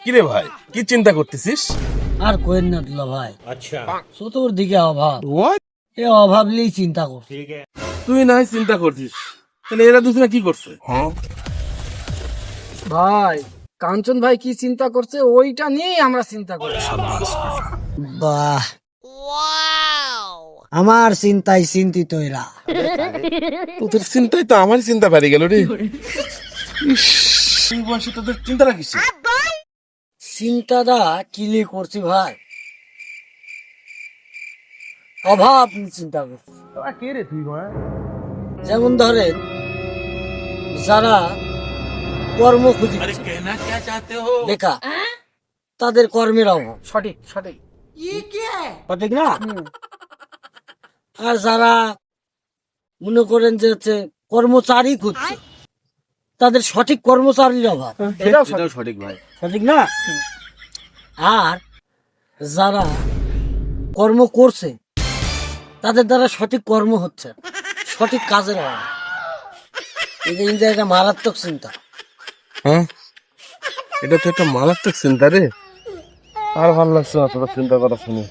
কিরে ভাই, কি চিন্তা করতেছিস? আর কোয়েন না দুলা ভাই, अच्छा চতুর্দিকে অভাব, এ অভাব নিয়েই চিন্তা করছি। তুই নাই চিন্তা করছিস, তাহলে এরা দুজনে কি করছে? ভাই কাঞ্চন ভাই কি চিন্তা করছে ওইটা নিয়েই আমরা চিন্তা করছি। বাহ, আমার চিন্তায় চিন্তিত এরা। তোদের চিন্তাই তো আমার চিন্তা পারি গেল রে। ইস, এই বয়সে তোদের চিন্তা রাখিস? চিন্তাটা কিলি করছি ভাই, অভাব নিয়ে চিন্তা করছি। কে রে তুই? যেমন ধরেন, যারা কর্ম খুঁজি লেখা, তাদের কর্মের অভাব, সঠিক সঠিক। সঠিক না? আর যারা মনে করেন যে হচ্ছে কর্মচারী খুঁজছে, তাদের সঠিক কর্মচারীর অভাব, এটাও সঠিক ভাই। সঠিক না? আর যারা কর্ম করছে, তাদের দ্বারা সঠিক কর্ম হচ্ছে, সঠিক কাজের অভাব। এটা কিন্তু একটা মারাত্মক চিন্তা। হ্যাঁ, এটা তো একটা মারাত্মক চিন্তা রে। আর ভালো লাগছে না তোর চিন্তা করা শুনে।